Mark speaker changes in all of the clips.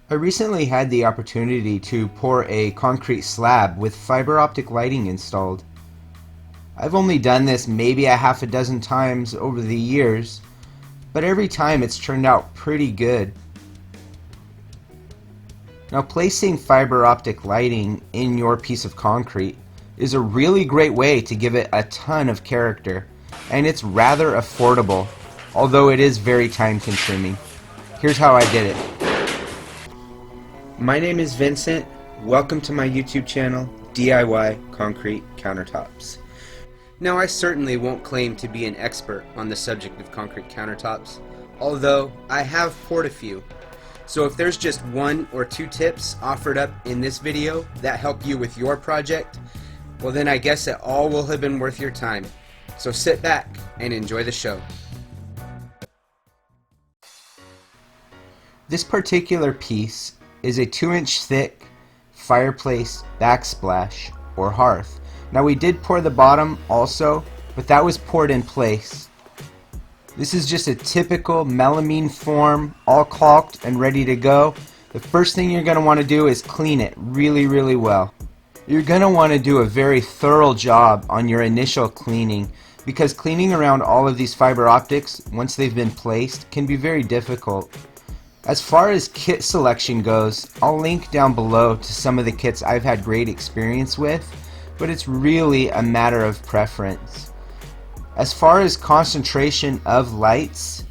Speaker 1: I recently had the opportunity to pour a concrete slab with fiber optic lighting installed. I've only done this maybe a half a dozen times over the years, but every time it's turned out pretty good. Now, placing fiber optic lighting in your piece of concrete is a really great way to give it a ton of character, and it's rather affordable, although it is very time consuming. Here's how I did it. My name is Vincent. Welcome to my YouTube channel, DIY Concrete Countertops. Now, I certainly won't claim to be an expert on the subject of concrete countertops, although I have poured a few. So if there's just one or two tips offered up in this video that help you with your project, well then I guess it all will have been worth your time. So sit back and enjoy the show. This particular piece is a 2-inch thick Fireplace Backsplash or hearth. Now, we did pour the bottom also, but that was poured in place. This is just a typical melamine form, all caulked and ready to go. The first thing you're going to want to do is clean it really well. You're going to want to do a very thorough job on your initial cleaning, because cleaning around all of these fiber optics once they've been placed can be very difficult. As far as kit selection goes, I'll link down below to some of the kits I've had great experience with, but it's really a matter of preference. As far as concentration of lights,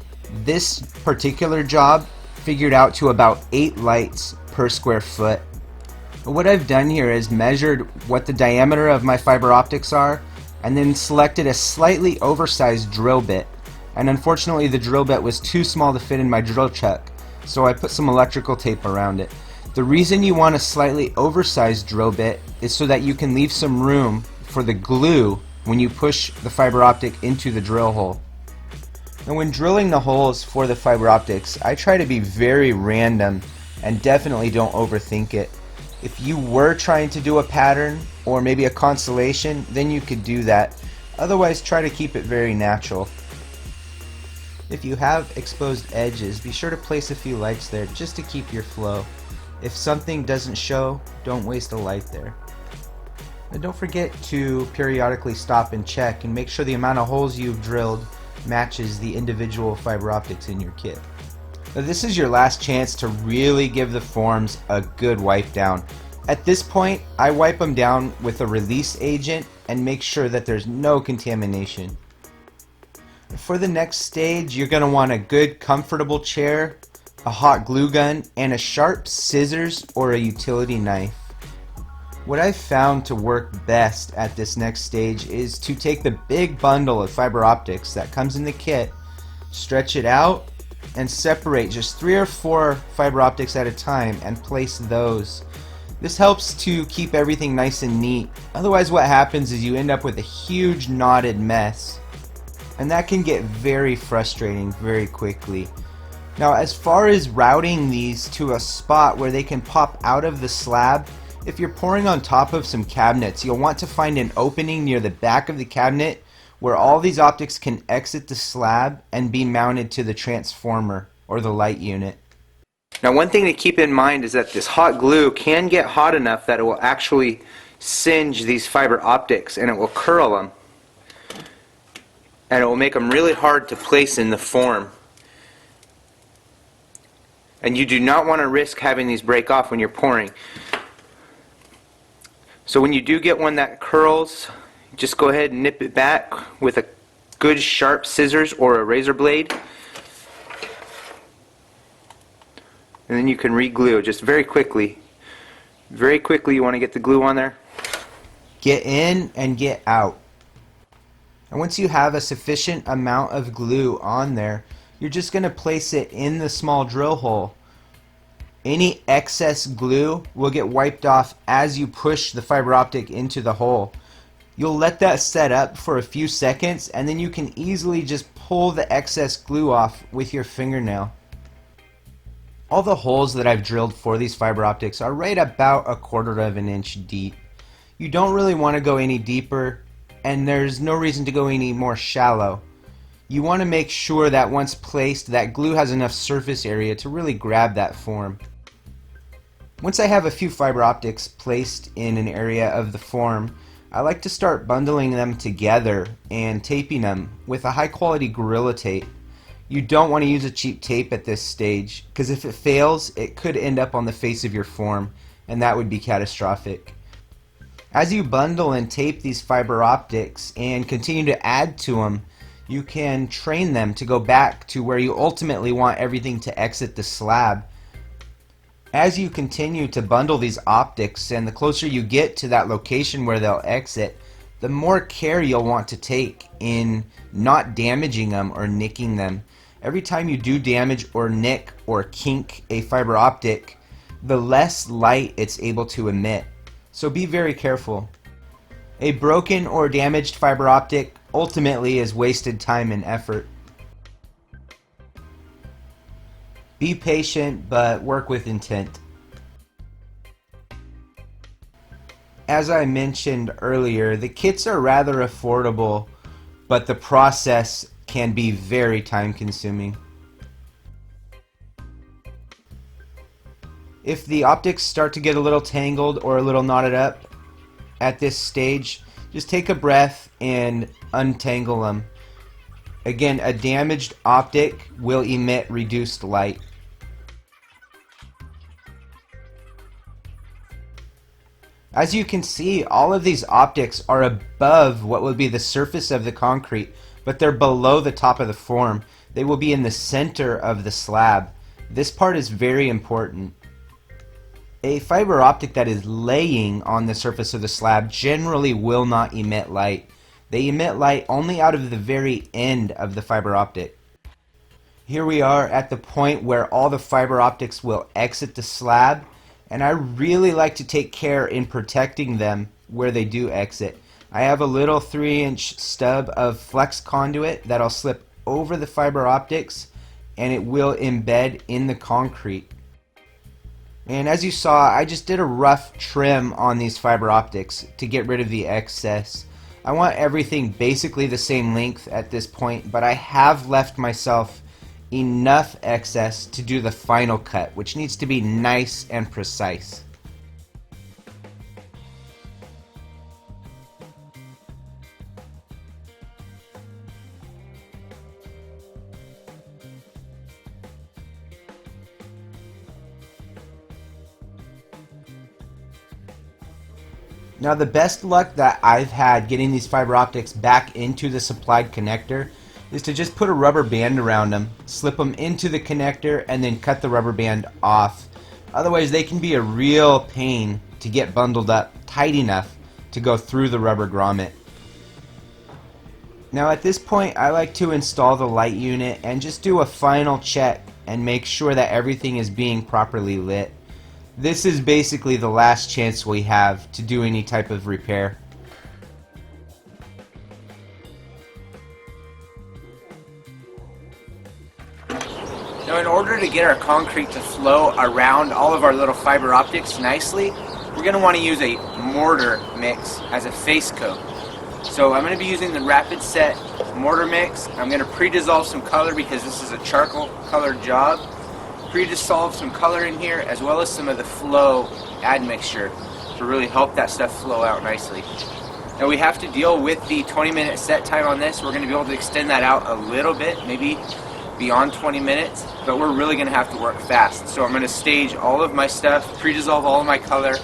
Speaker 1: this particular job figured out to about 8 lights per square foot. What I've done here is measured what the diameter of my fiber optics are, and then selected a slightly oversized drill bit. And unfortunately, the drill bit was too small to fit in my drill chuck, so I put some electrical tape around it. The reason you want a slightly oversized drill bit is so that you can leave some room for the glue when you push the fiber optic into the drill hole. Now, when drilling the holes for the fiber optics, I try to be very random and definitely don't overthink it. If you were trying to do a pattern or maybe a constellation, then you could do that. Otherwise, try to keep it very natural. If you have exposed edges, be sure to place a few lights there just to keep your flow. If something doesn't show, don't waste a light there. And don't forget to periodically stop and check and make sure the amount of holes you've drilled matches the individual fiber optics in your kit. Now, this is your last chance to really give the forms a good wipe down. At this point, I wipe them down with a release agent and make sure that there's no contamination. For the next stage, you're going to want a good comfortable chair, a hot glue gun, and a sharp scissors or a utility knife. What I've found to work best at this next stage is to take the big bundle of fiber optics that comes in the kit, stretch it out, and separate just 3 or 4 fiber optics at a time and place those. This helps to keep everything nice and neat. Otherwise, what happens is you end up with a huge knotted mess, and that can get very frustrating very quickly. Now, as far as routing these to a spot where they can pop out of the slab, if you're pouring on top of some cabinets, you'll want to find an opening near the back of the cabinet where all these optics can exit the slab and be mounted to the transformer or the light unit. Now, one thing to keep in mind is that this hot glue can get hot enough that it will actually singe these fiber optics and it will curl them. And it will make them really hard to place in the form. And you do not want to risk having these break off when you're pouring. So when you do get one that curls, just go ahead and nip it back with a good sharp scissors or a razor blade. And then you can re-glue just very quickly. Very quickly, you want to get the glue on there. Get in and get out. And once you have a sufficient amount of glue on there, you're just going to place it in the small drill hole. Any excess glue will get wiped off as you push the fiber optic into the hole. You'll let that set up for a few seconds, and then you can easily just pull the excess glue off with your fingernail. All the holes that I've drilled for these fiber optics are right about 1/4 of an inch deep. You don't really want to go any deeper, and there's no reason to go any more shallow. You want to make sure that once placed, that glue has enough surface area to really grab that form. Once I have a few fiber optics placed in an area of the form, I like to start bundling them together and taping them with a high quality Gorilla Tape. You don't want to use a cheap tape at this stage, because if it fails, it could end up on the face of your form, and that would be catastrophic. As you bundle and tape these fiber optics and continue to add to them, you can train them to go back to where you ultimately want everything to exit the slab. As you continue to bundle these optics, and the closer you get to that location where they'll exit, the more care you'll want to take in not damaging them or nicking them. Every time you do damage or nick or kink a fiber optic, the less light it's able to emit. So be very careful. A broken or damaged fiber optic ultimately is wasted time and effort. Be patient, but work with intent. As I mentioned earlier, the kits are rather affordable, but the process can be very time consuming. If the optics start to get a little tangled or a little knotted up at this stage, just take a breath and untangle them. Again, a damaged optic will emit reduced light. As you can see, all of these optics are above what would be the surface of the concrete, but they're below the top of the form. They will be in the center of the slab. This part is very important. A fiber optic that is laying on the surface of the slab generally will not emit light. They emit light only out of the very end of the fiber optic. Here we are at the point where all the fiber optics will exit the slab, and I really like to take care in protecting them where they do exit. I have a little 3-inch stub of flex conduit that I'll slip over the fiber optics, and it will embed in the concrete. And as you saw, I just did a rough trim on these fiber optics to get rid of the excess. I want everything basically the same length at this point, but I have left myself enough excess to do the final cut, which needs to be nice and precise. Now, the best luck that I've had getting these fiber optics back into the supplied connector is to just put a rubber band around them, slip them into the connector, and then cut the rubber band off. Otherwise, they can be a real pain to get bundled up tight enough to go through the rubber grommet. Now, at this point, I like to install the light unit and just do a final check and make sure that everything is being properly lit. This is basically the last chance we have to do any type of repair. Now, in order to get our concrete to flow around all of our little fiber optics nicely, we're going to want to use a mortar mix as a face coat. So I'm going to be using the Rapid Set mortar mix. I'm going to pre-dissolve some color because this is a charcoal colored job. Pre-dissolve some color in here, as well as some of the flow admixture to really help that stuff flow out nicely. Now, we have to deal with the 20-minute set time on this. We're going to be able to extend that out a little bit, maybe beyond 20 minutes, but we're really going to have to work fast. So I'm going to stage all of my stuff, pre-dissolve all of my color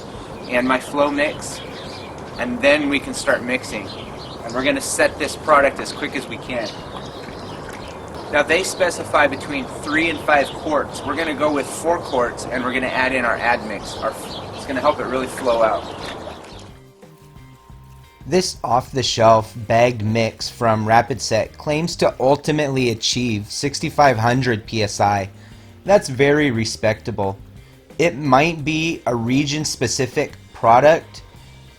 Speaker 1: and my flow mix, and then we can start mixing. And we're going to set this product as quick as we can. Now, they specify between 3 and 5 quarts. We're going to go with 4 quarts, and we're going to add in our admix. It's going to help it really flow out. This off-the-shelf bagged mix from Rapid Set claims to ultimately achieve 6,500 psi. That's very respectable. It might be a region-specific product,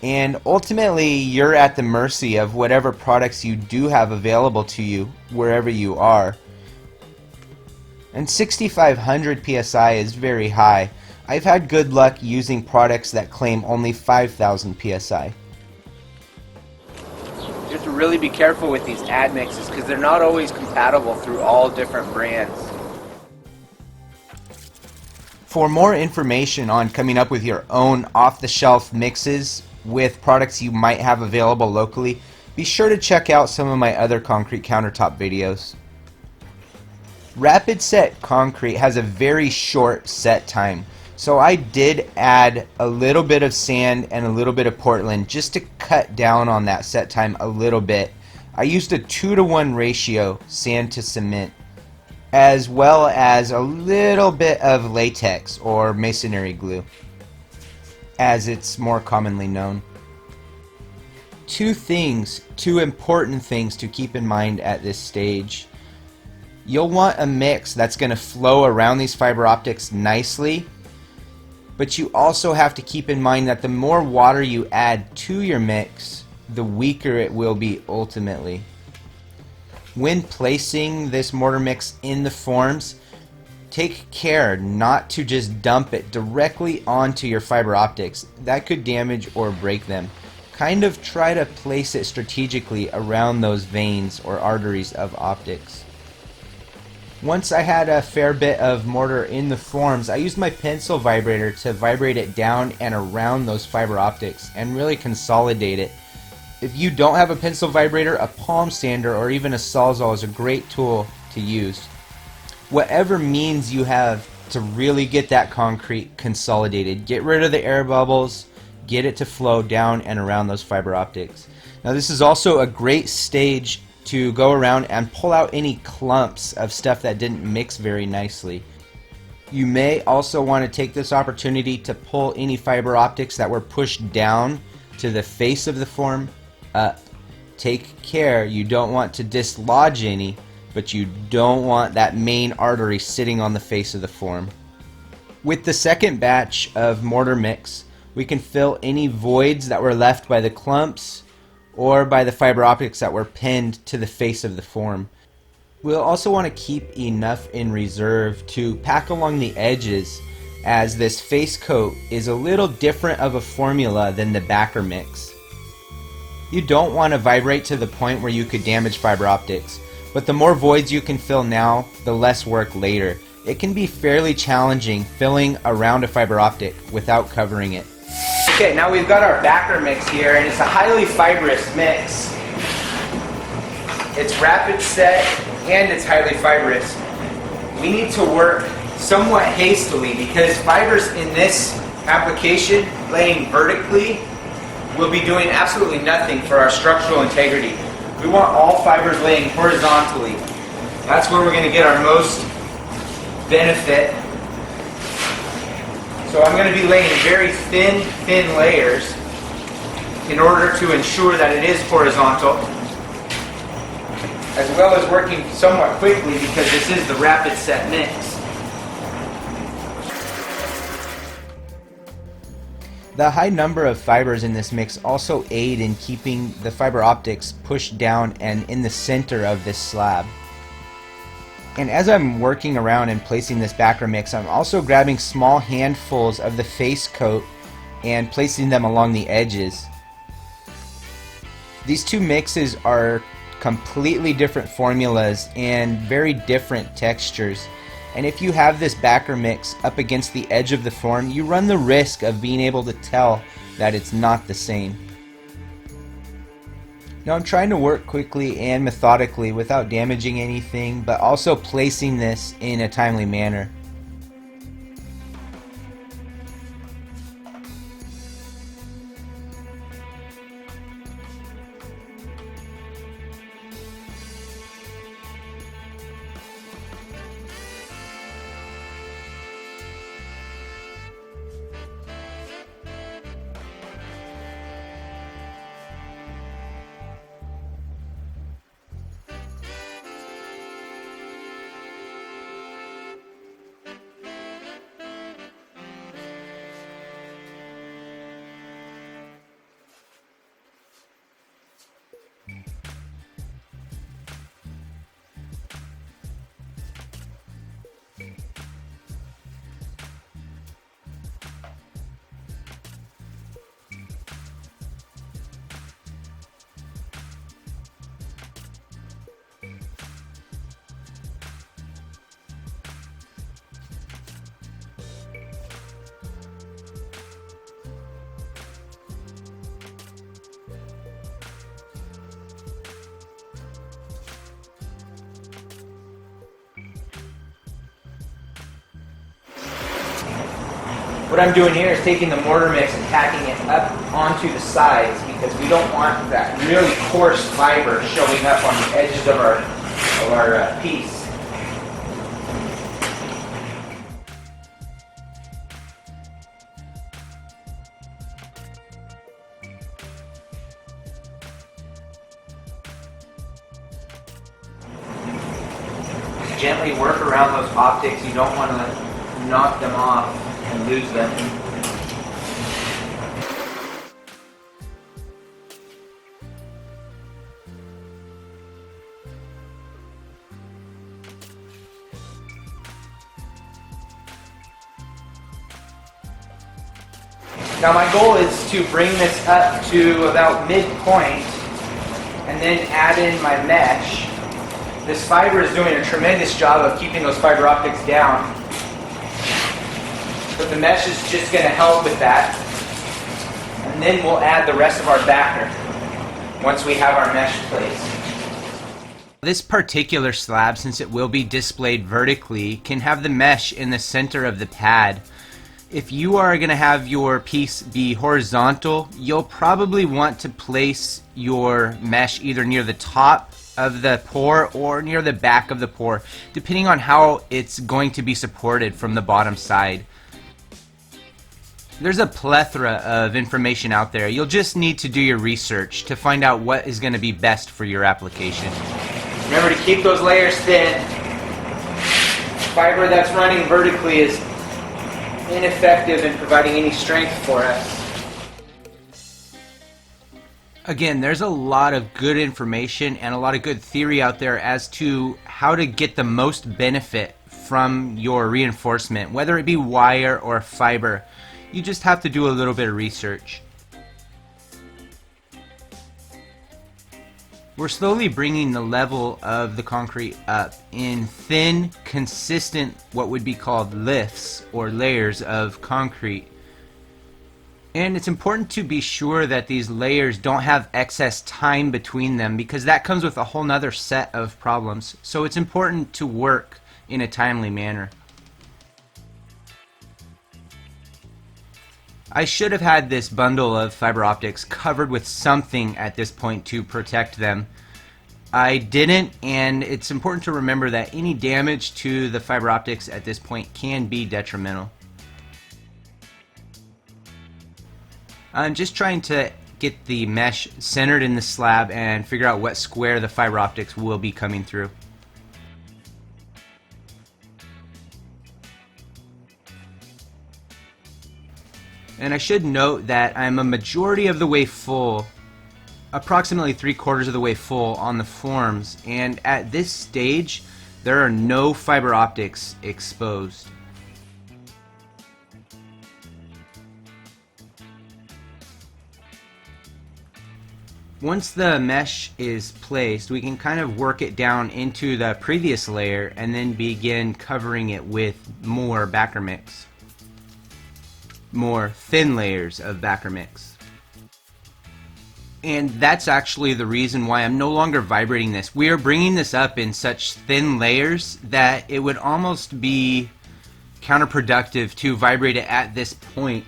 Speaker 1: and ultimately you're at the mercy of whatever products you do have available to you wherever you are. And 6,500 psi is very high. I've had good luck using products that claim only 5,000 psi. You have to really be careful with these admixes because they're not always compatible through all different brands. For more information on coming up with your own off-the-shelf mixes with products you might have available locally, be sure to check out some of my other concrete countertop videos. Rapid set concrete has a very short set time, so I did add a little bit of sand and a little bit of Portland just to cut down on that set time a little bit. I used a 2-to-1 ratio sand to cement, as well as a little bit of latex or masonry glue, as it's more commonly known. Two important things to keep in mind at this stage. You'll want a mix that's going to flow around these fiber optics nicely, but you also have to keep in mind that the more water you add to your mix, the weaker it will be ultimately. When placing this mortar mix in the forms, take care not to just dump it directly onto your fiber optics. That could damage or break them. Kind of try to place it strategically around those veins or arteries of optics. Once I had a fair bit of mortar in the forms, I used my pencil vibrator to vibrate it down and around those fiber optics and really consolidate it. If you don't have a pencil vibrator, a palm sander or even a Sawzall is a great tool to use. Whatever means you have to really get that concrete consolidated. Get rid of the air bubbles, get it to flow down and around those fiber optics. Now this is also a great stage to go around and pull out any clumps of stuff that didn't mix very nicely. You may also want to take this opportunity to pull any fiber optics that were pushed down to the face of the form up. Take care, you don't want to dislodge any, but you don't want that main artery sitting on the face of the form. With the second batch of mortar mix, we can fill any voids that were left by the clumps or by the fiber optics that were pinned to the face of the form. We'll also want to keep enough in reserve to pack along the edges, as this face coat is a little different of a formula than the backer mix. You don't want to vibrate to the point where you could damage fiber optics, but the more voids you can fill now, the less work later. It can be fairly challenging filling around a fiber optic without covering it. Okay, now we've got our backer mix here, and it's a highly fibrous mix. It's rapid set and it's highly fibrous. We need to work somewhat hastily because fibers in this application, laying vertically, will be doing absolutely nothing for our structural integrity. We want all fibers laying horizontally. That's where we're going to get our most benefit. So I'm going to be laying very thin layers in order to ensure that it is horizontal, as well as working somewhat quickly because this is the rapid set mix. The high number of fibers in this mix also aid in keeping the fiber optics pushed down and in the center of this slab. And as I'm working around and placing this backer mix, I'm also grabbing small handfuls of the face coat and placing them along the edges. These two mixes are completely different formulas and very different textures. And if you have this backer mix up against the edge of the form, you run the risk of being able to tell that it's not the same. Now I'm trying to work quickly and methodically without damaging anything, but also placing this in a timely manner. What I'm doing here is taking the mortar mix and tacking it up onto the sides because we don't want that really coarse fiber showing up on the edges of our piece. Gently work around those optics. You don't want to knock them off and lose them. Now my goal is to bring this up to about midpoint and then add in my mesh. This fiber is doing a tremendous job of keeping those fiber optics down. But the mesh is just going to help with that. And then we'll add the rest of our backer once we have our mesh placed. This particular slab, since it will be displayed vertically, can have the mesh in the center of the pad. If you are going to have your piece be horizontal, you'll probably want to place your mesh either near the top of the pour or near the back of the pour, depending on how it's going to be supported from the bottom side. There's a plethora of information out there. You'll just need to do your research to find out what is going to be best for your application. Remember to keep those layers thin. Fiber that's running vertically is ineffective in providing any strength for us. Again, there's a lot of good information and a lot of good theory out there as to how to get the most benefit from your reinforcement, whether it be wire or fiber. You just have to do a little bit of research. We're slowly bringing the level of the concrete up in thin, consistent, what would be called lifts or layers of concrete. And it's important to be sure that these layers don't have excess time between them because that comes with a whole nother set of problems. So it's important to work in a timely manner. I should have had this bundle of fiber optics covered with something at this point to protect them. I didn't, and it's important to remember that any damage to the fiber optics at this point can be detrimental. I'm just trying to get the mesh centered in the slab and figure out what square the fiber optics will be coming through. And I should note that I'm a majority of the way full, approximately 3/4 of the way full on the forms, and at this stage there are no fiber optics exposed. Once the mesh is placed, we can kind of work it down into the previous layer and then begin covering it with more backer mix. More thin layers of backer mix. And that's actually the reason why I'm no longer vibrating this. We are bringing this up in such thin layers that it would almost be counterproductive to vibrate it at this point.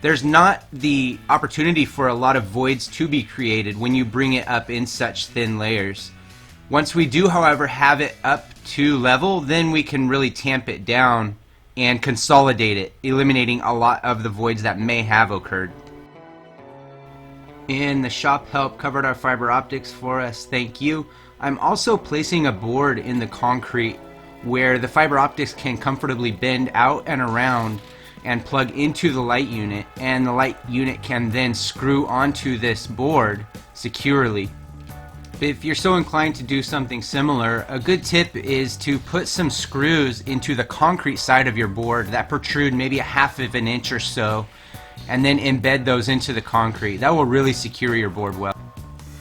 Speaker 1: There's not the opportunity for a lot of voids to be created when you bring it up in such thin layers. Once we do, however, have it up to level, then we can really tamp it down and consolidate it, eliminating a lot of the voids that may have occurred. And the shop help covered our fiber optics for us, thank you. I'm also placing a board in the concrete where the fiber optics can comfortably bend out and around and plug into the light unit, and the light unit can then screw onto this board securely. If you're so inclined to do something similar, a good tip is to put some screws into the concrete side of your board that protrude maybe a 1/2 of an inch or so, and then embed those into the concrete. That will really secure your board well.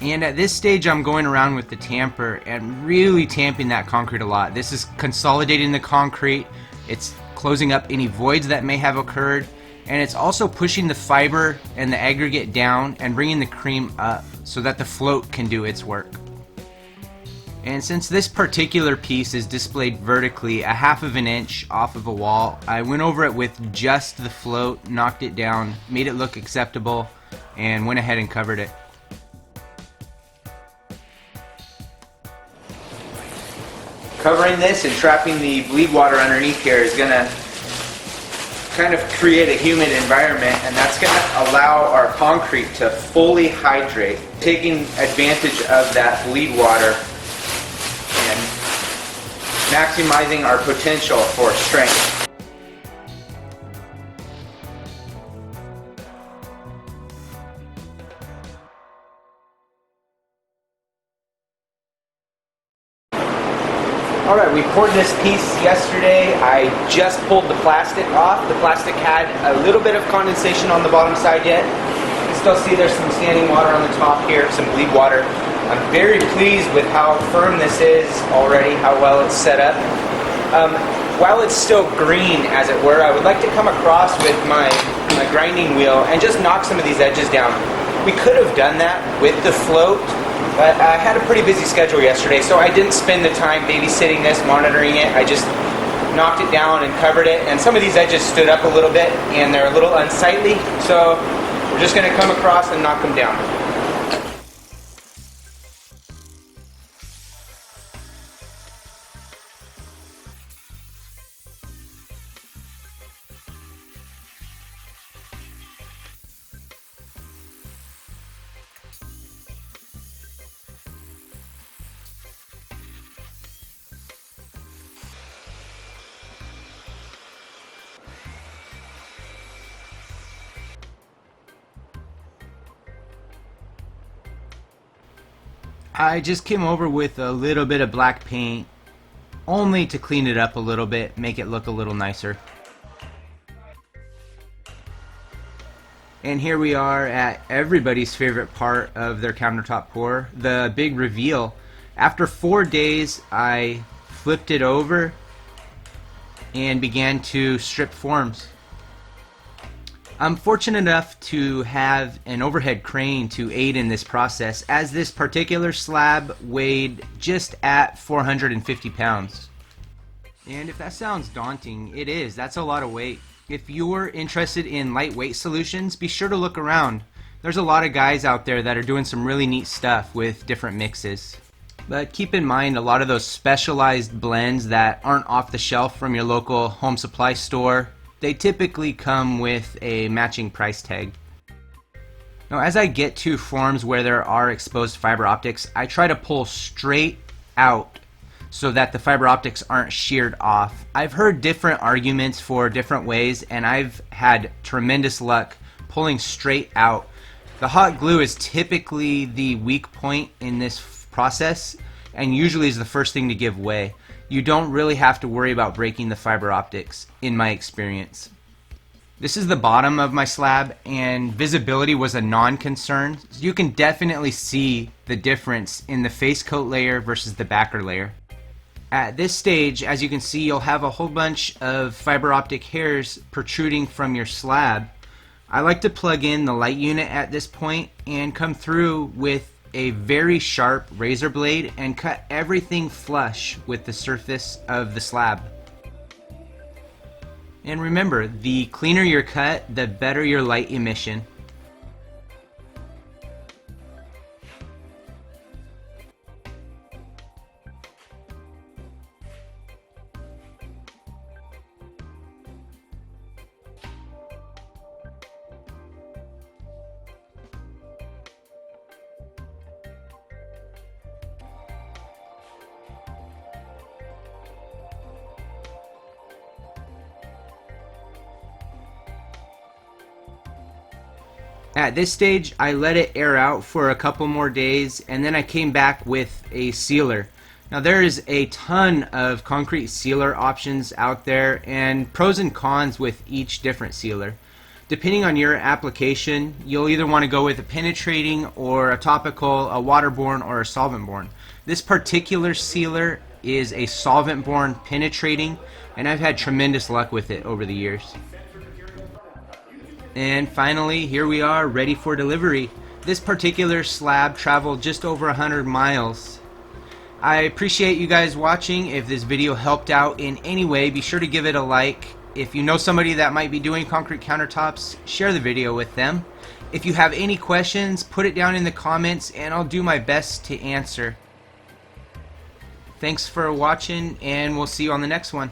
Speaker 1: And at this stage I'm going around with the tamper and really tamping that concrete a lot. This is consolidating the concrete, it's closing up any voids that may have occurred, and it's also pushing the fiber and the aggregate down and bringing the cream up so that the float can do its work. And since this particular piece is displayed vertically a half of an inch off of a wall, I went over it with just the float, knocked it down, made it look acceptable, and went ahead and covered it. Covering this and trapping the bleed water underneath here is going to kind of create a humid environment, and that's going to allow our concrete to fully hydrate, taking advantage of that bleed water and maximizing our potential for strength. Alright, we poured this piece yesterday. I just pulled the plastic off. The plastic had a little bit of condensation on the bottom side yet. You can still see there's some standing water on the top here, some bleed water. I'm very pleased with how firm this is already, how well it's set up. While it's still green, as it were, I would like to come across with my grinding wheel and just knock some of these edges down. We could have done that with the float, but I had a pretty busy schedule yesterday, so I didn't spend the time babysitting this, monitoring it. I just knocked it down and covered it, and some of these edges stood up a little bit, and they're a little unsightly, so we're just going to come across and knock them down. I just came over with a little bit of black paint, only to clean it up a little bit, make it look a little nicer. And here we are at everybody's favorite part of their countertop pour, the big reveal. After 4 days, I flipped it over and began to strip forms. I'm fortunate enough to have an overhead crane to aid in this process, as this particular slab weighed just at 450 pounds. And if that sounds daunting, it is. That's a lot of weight. If you're interested in lightweight solutions, be sure to look around. There's a lot of guys out there that are doing some really neat stuff with different mixes. But keep in mind, a lot of those specialized blends that aren't off the shelf from your local home supply store, they typically come with a matching price tag. Now, as I get to forms where there are exposed fiber optics, I try to pull straight out so that the fiber optics aren't sheared off. I've heard different arguments for different ways, and I've had tremendous luck pulling straight out. The hot glue is typically the weak point in this process, and usually is the first thing to give way. You don't really have to worry about breaking the fiber optics, in my experience. This is the bottom of my slab, and visibility was a non-concern. You can definitely see the difference in the face coat layer versus the backer layer. At this stage, as you can see, you'll have a whole bunch of fiber optic hairs protruding from your slab. I like to plug in the light unit at this point and come through with a very sharp razor blade and cut everything flush with the surface of the slab. And remember, the cleaner your cut, the better your light emission. At this stage, I let it air out for a couple more days, and then I came back with a sealer. Now, there is a ton of concrete sealer options out there, and pros and cons with each different sealer. Depending on your application, you'll either want to go with a penetrating or a topical, a waterborne, or a solvent-borne. This particular sealer is a solvent-borne penetrating, and I've had tremendous luck with it over the years. And finally, here we are, ready for delivery. This particular slab traveled just over 100 miles. I appreciate you guys watching. If this video helped out in any way, be sure to give it a like. If you know somebody that might be doing concrete countertops, share the video with them. If you have any questions, put it down in the comments and I'll do my best to answer. Thanks for watching, and we'll see you on the next one.